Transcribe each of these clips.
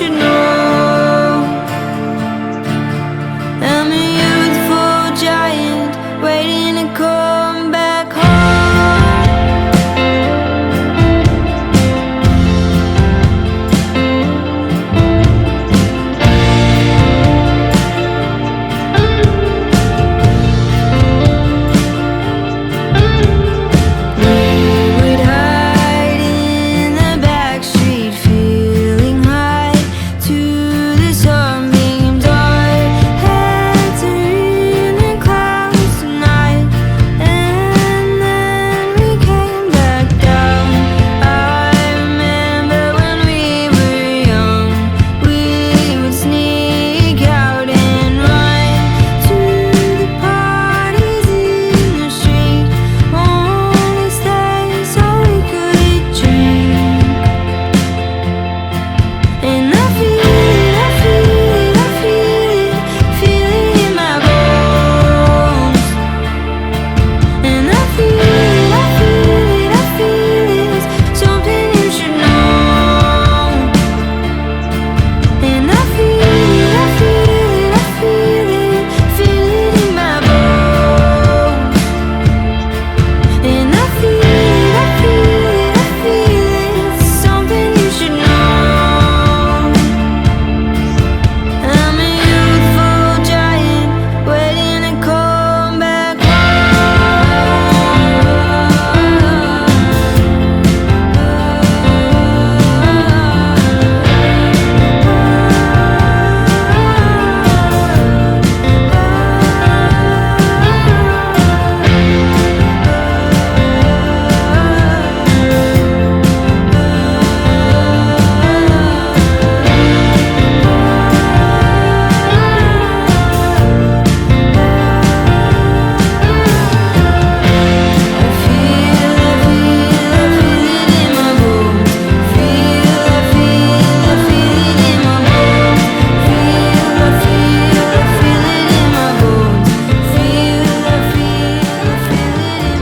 should know. I'm a youthful giant waiting to come back home. We would hide in the back street, feeling high to the sunbeams. Our heads are in the clouds tonight, and then we came back down. I remember when we were young, we would sneak out and run to the parties in the street, only stay so we could drink. And I feel it in my bones. And I feel it, something you should know. And I feel it in my bones. And I feel it, something you should know. I'm a youthful giant waiting to come back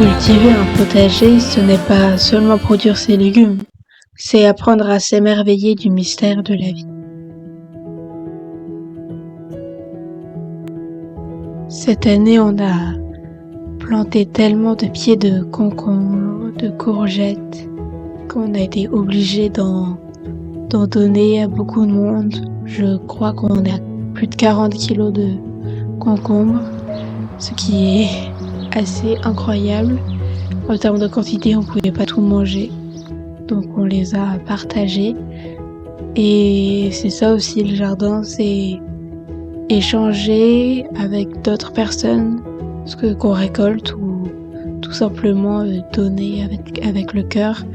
Cultiver un potager, ce n'est pas seulement produire ses légumes, c'est apprendre à s'émerveiller du mystère de la vie. Cette année, on a planté tellement de pieds de concombres, de courgettes, qu'on a été obligé d'en donner à beaucoup de monde. Je crois qu'on a plus de 40 kilos de concombres, ce qui est assez incroyable. En termes de quantité, on pouvait pas tout manger, donc on les a partagés. Et c'est ça aussi le jardin, c'est échanger avec d'autres personnes ce qu'on récolte, ou tout simplement donner avec le cœur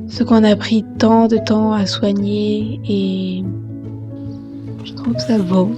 ce qu'on a pris tant de temps à soigner, et je trouve ça beau.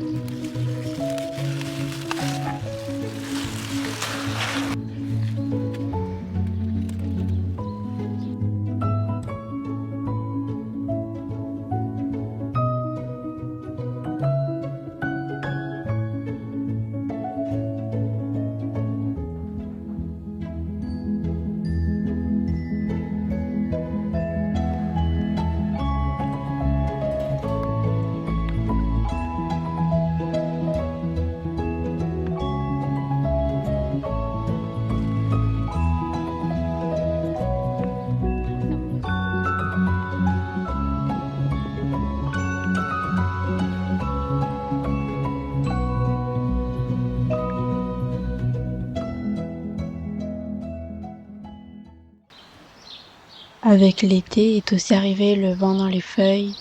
Avec l'été est aussi arrivé le vent dans les feuilles,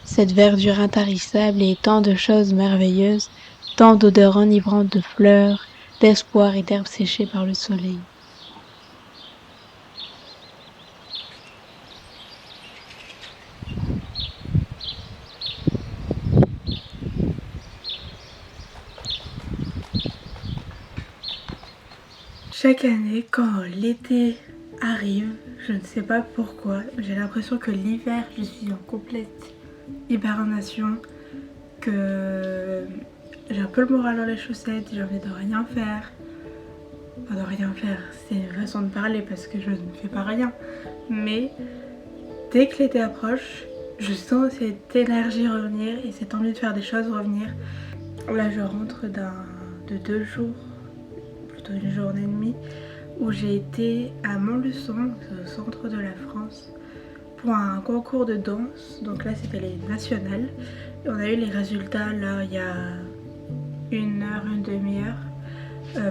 cette verdure intarissable et tant de choses merveilleuses, tant d'odeurs enivrantes de fleurs, d'espoir et d'herbes séchées par le soleil. Chaque année, quand l'été arrive, je ne sais pas pourquoi, j'ai l'impression que l'hiver, je suis en complète hibernation, que j'ai un peu le moral dans les chaussettes, j'ai envie de rien faire. Enfin, de rien faire, c'est une façon de parler parce que je ne fais pas rien. Mais dès que l'été approche, je sens cette énergie revenir et cette envie de faire des choses revenir. Là je rentre de 2 jours, plutôt une journée et demie, où j'ai été à Montluçon, au centre de la France, pour un concours de danse. Donc là c'était les nationales. Et on a eu les résultats là il y a une heure, une demi-heure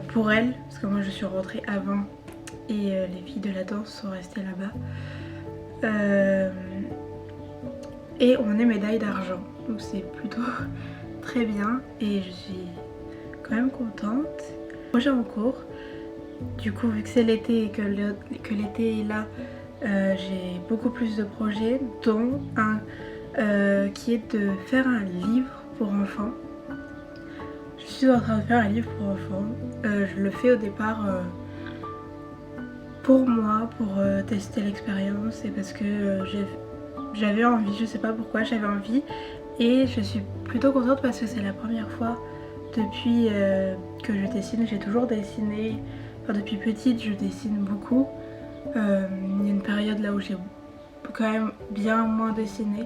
pour elles, parce que moi je suis rentrée avant et les filles de la danse sont restées là-bas. Et on est médaille d'argent, donc c'est plutôt très bien et je suis quand même contente. Projet en cours, du coup vu que c'est l'été et que l'été est là, j'ai beaucoup plus de projets, dont un qui est de faire un livre pour enfants. Je suis en train de faire un livre pour enfants. Je le fais au départ pour moi, pour tester l'expérience et parce que j'avais envie, je sais pas pourquoi j'avais envie et je suis plutôt contente parce que c'est la première fois depuis que je dessine. J'ai toujours dessiné, enfin depuis petite je dessine beaucoup. Il y a une période là où j'ai quand même bien moins dessiné.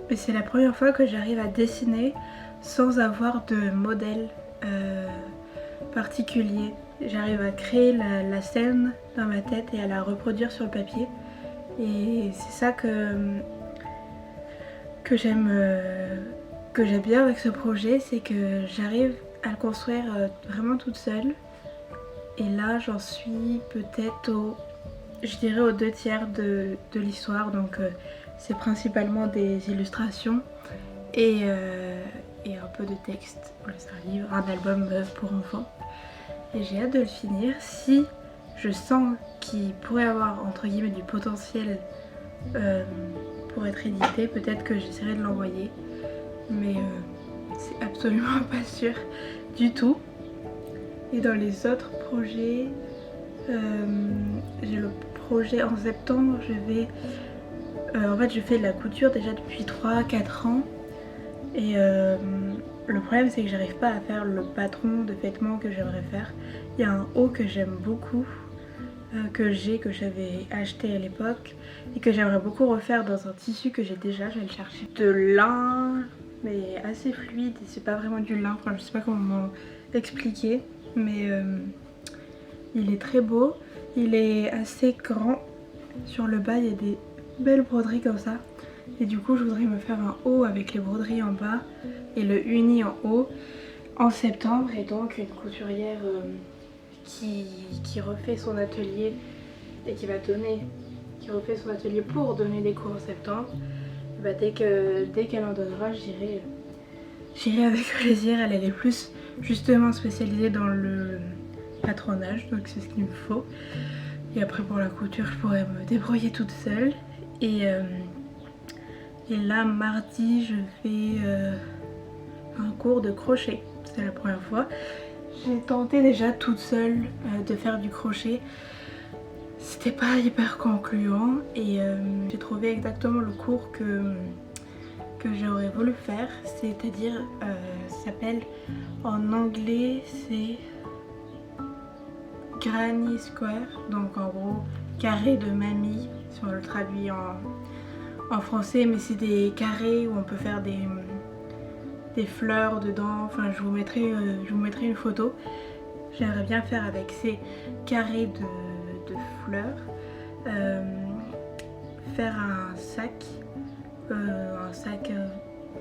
Et c'est la première fois que j'arrive à dessiner sans avoir de modèle particulier. J'arrive à créer la scène dans ma tête et à la reproduire sur le papier. Et c'est ça que j'aime bien avec ce projet, c'est que j'arrive à le construire vraiment toute seule. Et là j'en suis peut-être je dirais aux 2/3 de l'histoire. Donc c'est principalement des illustrations et un peu de texte. C'est un livre, un album pour enfants. Et j'ai hâte de le finir. Si je sens qu'il pourrait avoir entre guillemets du potentiel pour être édité, peut-être que j'essaierai de l'envoyer. Mais c'est absolument pas sûr du tout. Et dans les autres projets, j'ai le projet en septembre, en fait je fais de la couture déjà depuis 3-4 ans. Et le problème c'est que j'arrive pas à faire le patron de vêtements que j'aimerais faire. Il y a un haut que j'aime beaucoup, que j'avais acheté à l'époque et que j'aimerais beaucoup refaire dans un tissu que j'ai déjà. Je vais le chercher. De lin, mais assez fluide, c'est pas vraiment du lin, enfin je sais pas comment l'expliquer, mais il est très beau, il est assez grand. Sur le bas il y a des belles broderies comme ça. Et du coup je voudrais me faire un haut avec les broderies en bas et le uni en haut en septembre. Et donc une couturière qui refait son atelier et qui refait son atelier pour donner des cours en septembre. Et bah dès qu'elle en donnera, j'irai avec plaisir. Elle est plus justement spécialisée dans le patronage, donc c'est ce qu'il me faut. Et après pour la couture je pourrais me débrouiller toute seule. Et là mardi je fais un cours de crochet, c'est la première fois. J'ai tenté déjà toute seule de faire du crochet, c'était pas hyper concluant et j'ai trouvé exactement le cours que j'aurais voulu faire, c'est-à-dire ça s'appelle en anglais c'est Granny Square, donc en gros carré de mamie si on le traduit en français, mais c'est des carrés où on peut faire des fleurs dedans. Enfin je vous mettrai une photo. J'aimerais bien faire avec ces carrés de fleurs, faire un sac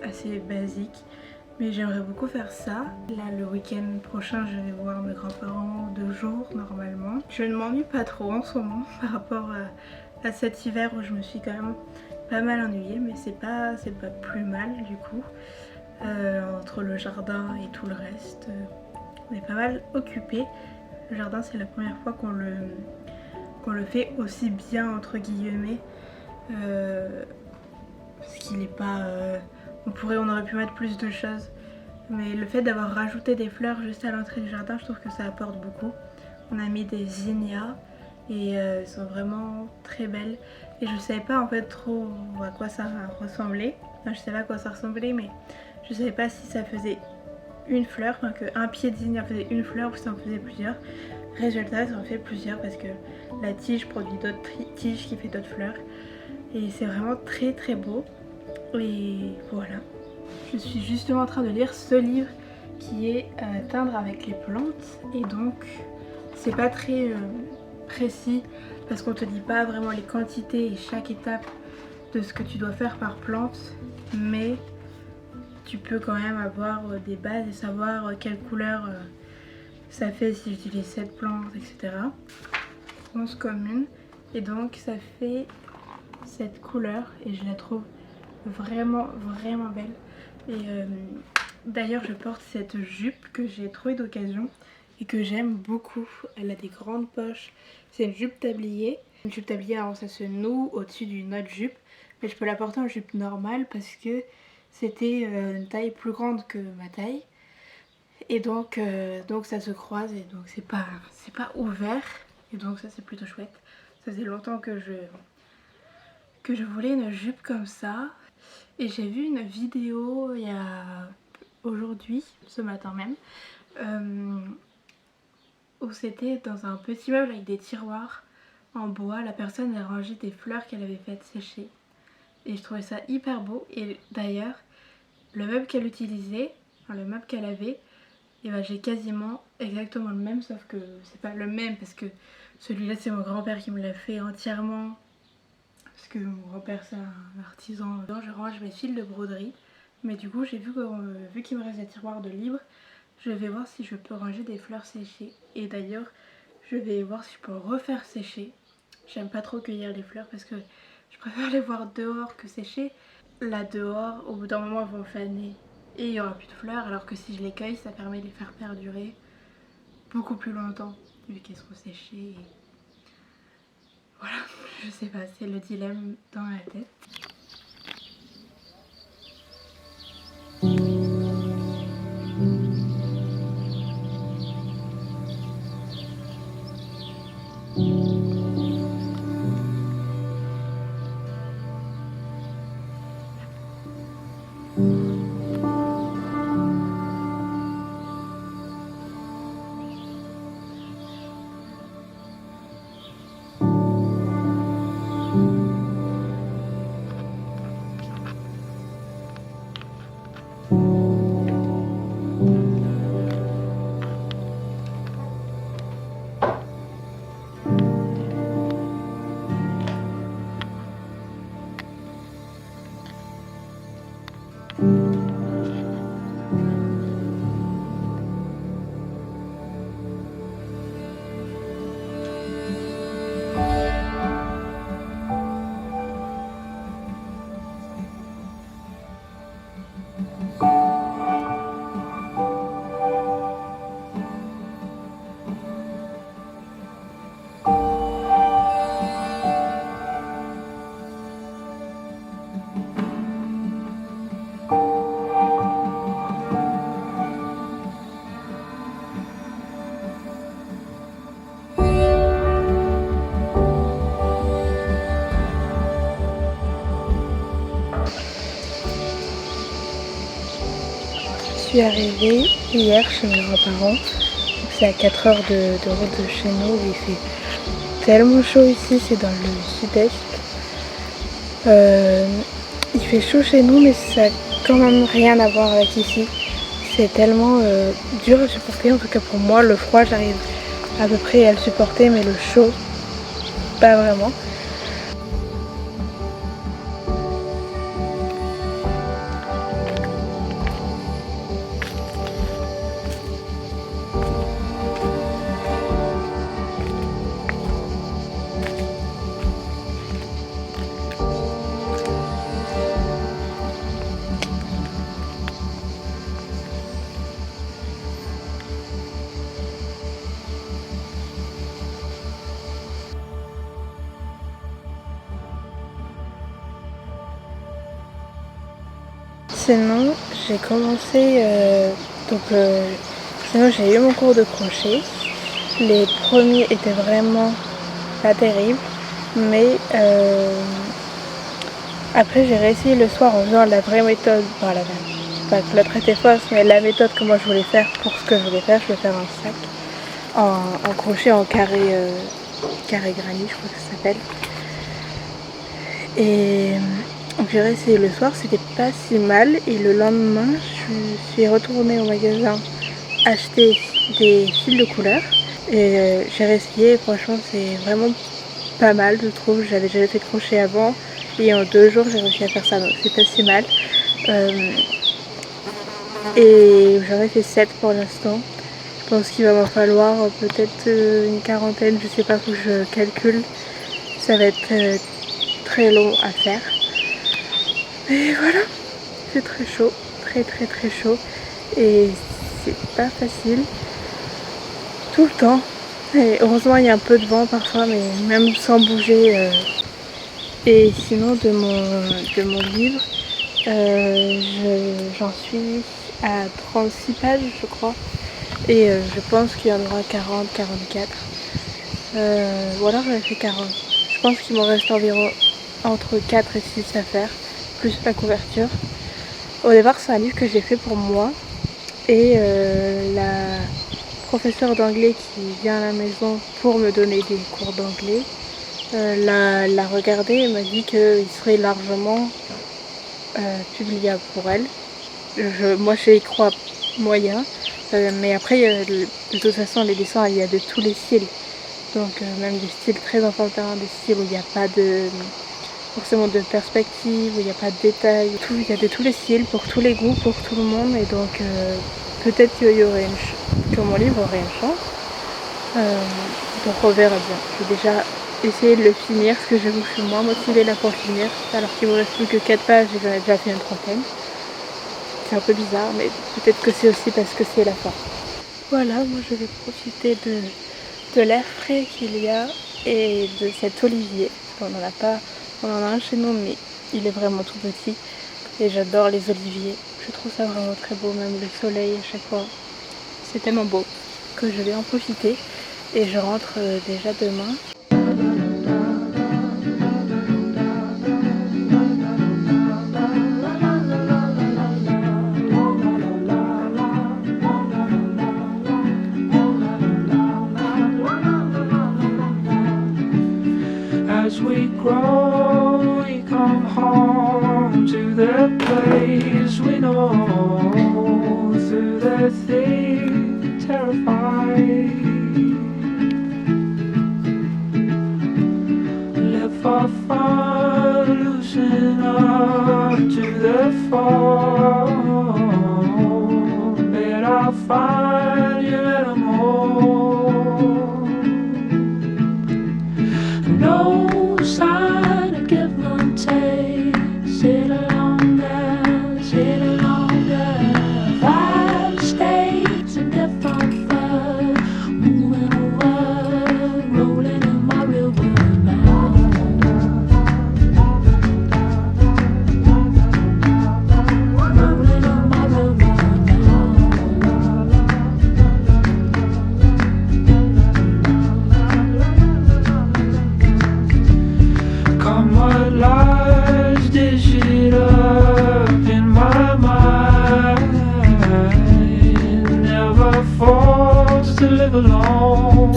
assez basique, mais j'aimerais beaucoup faire ça. Là le week-end prochain je vais voir mes grands-parents 2 jours normalement. Je ne m'ennuie pas trop en ce moment par rapport à cet hiver où je me suis quand même pas mal ennuyée, mais c'est pas plus mal du coup. Entre le jardin et tout le reste, on est pas mal occupé. Le jardin c'est la première fois qu'on le fait aussi bien entre guillemets, parce qu'il est pas on aurait pu mettre plus de choses, mais le fait d'avoir rajouté des fleurs juste à l'entrée du jardin, je trouve que ça apporte beaucoup. On a mis des zinnias et elles sont vraiment très belles et je savais pas en fait trop à quoi ça ressemblait. Enfin, je savais à quoi ça ressemblait, mais je savais pas si ça faisait une fleur, enfin qu'un pied de zinnia faisait une fleur ou ça en faisait plusieurs. Résultat, ça en fait plusieurs parce que la tige produit d'autres tiges qui fait d'autres fleurs. Et c'est vraiment très très beau. Et voilà. Je suis justement en train de lire ce livre qui est Teindre avec les plantes. Et donc, c'est pas très précis parce qu'on te dit pas vraiment les quantités et chaque étape de ce que tu dois faire par plante. Mais tu peux quand même avoir des bases et savoir quelle couleur ça fait si j'utilise cette plante, etc. 11 communes. Et donc ça fait cette couleur et je la trouve vraiment vraiment belle. Et d'ailleurs je porte cette jupe que j'ai trouvée d'occasion et que j'aime beaucoup. Elle a des grandes poches. C'est une jupe tablier. Une jupe tablier, alors ça se noue au-dessus d'une autre jupe. Mais je peux la porter en jupe normale parce que c'était une taille plus grande que ma taille. Et donc ça se croise et donc c'est pas ouvert. Et donc ça c'est plutôt chouette. Ça faisait longtemps que je voulais une jupe comme ça. Et j'ai vu une vidéo il y a aujourd'hui, ce matin même, où c'était dans un petit meuble avec des tiroirs en bois. La personne a rangé des fleurs qu'elle avait faites sécher. Et je trouvais ça hyper beau. Et d'ailleurs, le meuble qu'elle utilisait, enfin le meuble qu'elle avait, et ben j'ai quasiment exactement le même, sauf que c'est pas le même parce que celui-là c'est mon grand-père qui me l'a fait entièrement. Parce que mon grand-père c'est un artisan. Je range mes fils de broderie. Mais du coup j'ai vu qu'il me reste des tiroirs de libre, je vais voir si je peux ranger des fleurs séchées. Et d'ailleurs je vais voir si je peux refaire sécher. J'aime pas trop cueillir les fleurs parce que je préfère les voir dehors que sécher. Là dehors, au bout d'un moment elles vont faner et il n'y aura plus de fleurs, alors que si je les cueille ça permet de les faire perdurer beaucoup plus longtemps vu qu'elles seront séchées. Et voilà, je sais pas, c'est le dilemme dans la tête. Je suis arrivée hier chez mes grands-parents. C'est à 4 heures de route de chez nous. Il fait tellement chaud ici, c'est dans le sud-est. Il fait chaud chez nous, mais ça n'a quand même rien à voir avec ici. C'est tellement dur à supporter. En tout cas pour moi, le froid, j'arrive à peu près à le supporter, mais le chaud, pas vraiment. Sinon, j'ai commencé, sinon j'ai eu mon cours de crochet. Les premiers étaient vraiment pas terribles, mais après j'ai réessayé le soir en faisant la vraie méthode, enfin pas que l'autre était fausse, mais la méthode que moi je voulais faire pour ce que je voulais faire un sac en crochet en carré granit, je crois que ça s'appelle. Et j'ai essayé le soir, c'était pas si mal. Et le lendemain, je suis retournée au magasin acheter des fils de couleur. Et j'ai réessayé et franchement c'est vraiment pas mal, je trouve. J'avais jamais fait de crochet avant et en 2 jours j'ai réussi à faire ça, donc c'est pas si mal. Et j'en ai fait 7 pour l'instant. Je pense qu'il va m'en falloir peut-être une quarantaine, je sais pas, faut que je calcule. Ça va être très long à faire. Et voilà, c'est très chaud, très chaud. Et c'est pas facile tout le temps. Et heureusement il y a un peu de vent parfois, mais même sans bouger. Et sinon de mon livre, j'en suis à 36 pages je crois. Et je pense qu'il y en aura 40, 44. Ou alors j'en ai fait 40. Je pense qu'il m'en reste environ entre 4 et 6 à faire, plus la couverture. Au départ c'est un livre que j'ai fait pour moi. Et la professeure d'anglais qui vient à la maison pour me donner des cours d'anglais l'a regardé et m'a dit qu'il serait largement publiable pour elle. Moi j'y crois moyen, mais après de toute façon les dessins il y a de tous les styles, donc même du style très enfantin, des styles où il n'y a pas forcément de perspective, où il n'y a pas de détails, il y a de tous les styles, pour tous les goûts, pour tout le monde, et donc peut-être qu'il y aurait que mon livre aurait une chance. Donc on verra bien. Je vais déjà essayer de le finir, parce que j'avoue que je suis moins motivée là pour le finir, alors qu'il me reste plus que 4 pages et j'en ai déjà fait une trentaine. C'est un peu bizarre, mais peut-être que c'est aussi parce que c'est la fin. Voilà, moi je vais profiter de l'air frais qu'il y a et de cet olivier. On en a un chez nous, mais il est vraiment tout petit. Et j'adore les oliviers. Je trouve ça vraiment très beau, même le soleil à chaque fois. C'est tellement beau que je vais en profiter. Et je rentre déjà demain. As we grow, we come home to the place we know, through the thick, terrified. Live for fun, loosen up to the fall. Bet I'll find you at a more. No sign of give and take. Sit longer. 5 states in different floods, moving over, rolling in my river now. Rolling in my river now. Come what lies, dish it up in my mind. Never forced to live alone.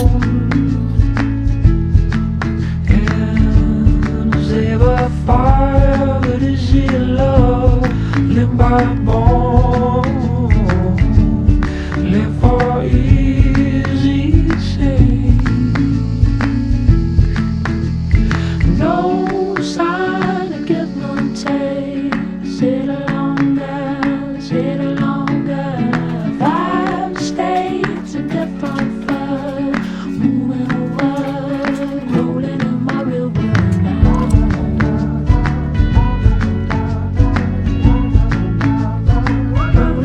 And save a fire, but is it love? Live by bone. Live for easy sake. No sign of give and take. Sit longer. 5 states in different floods, moving over, rolling in my river now. Rolling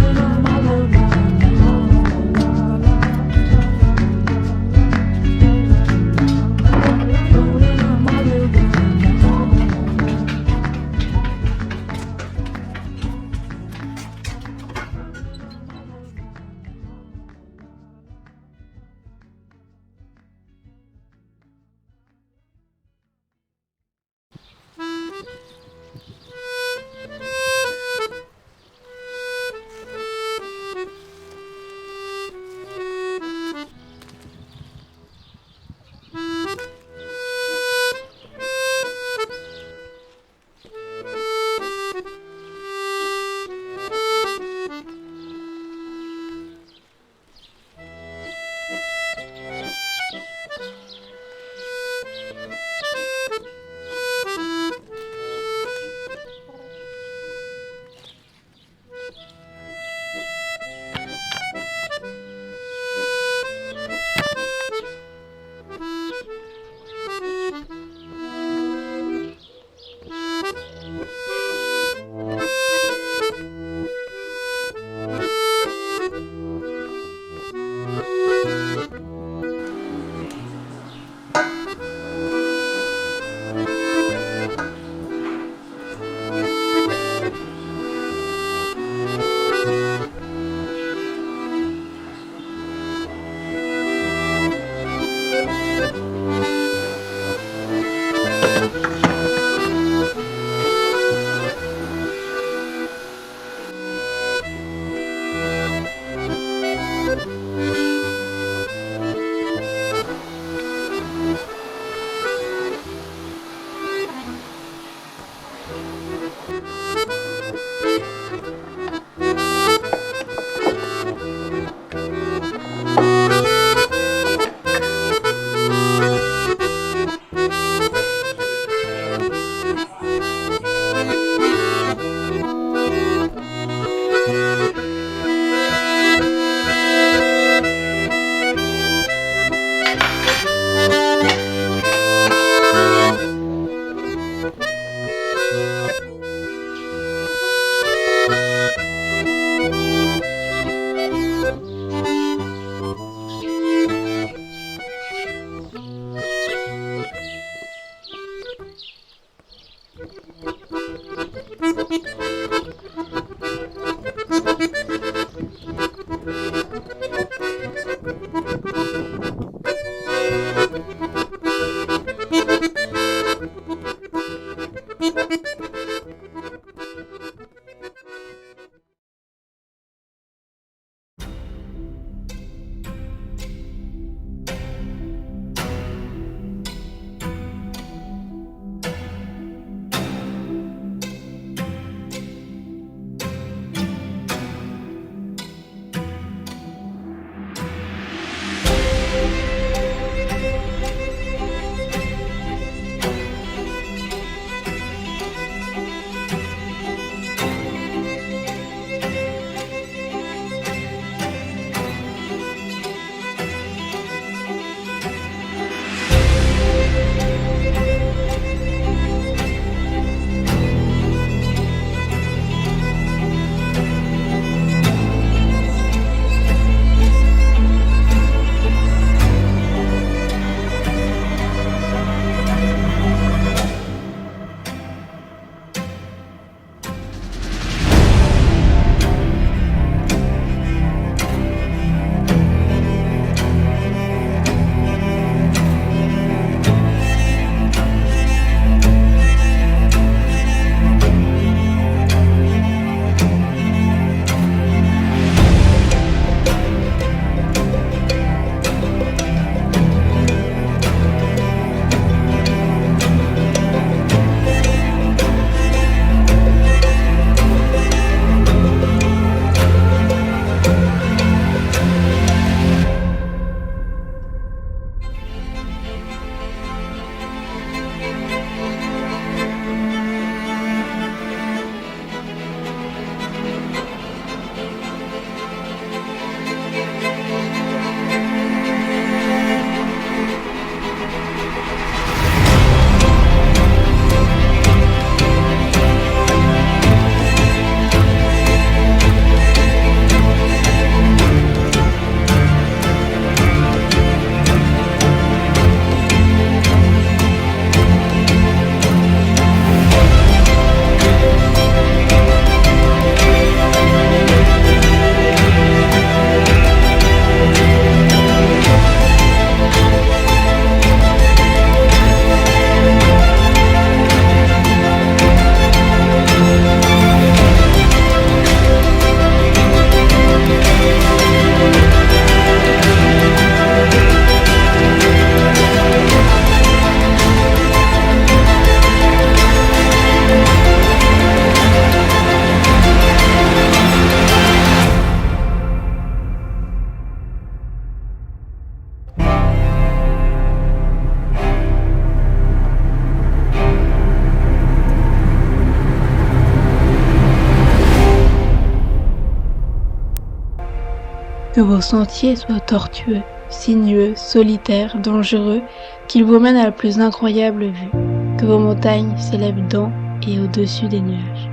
Que vos sentiers soient tortueux, sinueux, solitaires, dangereux, qu'ils vous mènent à la plus incroyable vue. Que vos montagnes s'élèvent dans et au-dessus des nuages.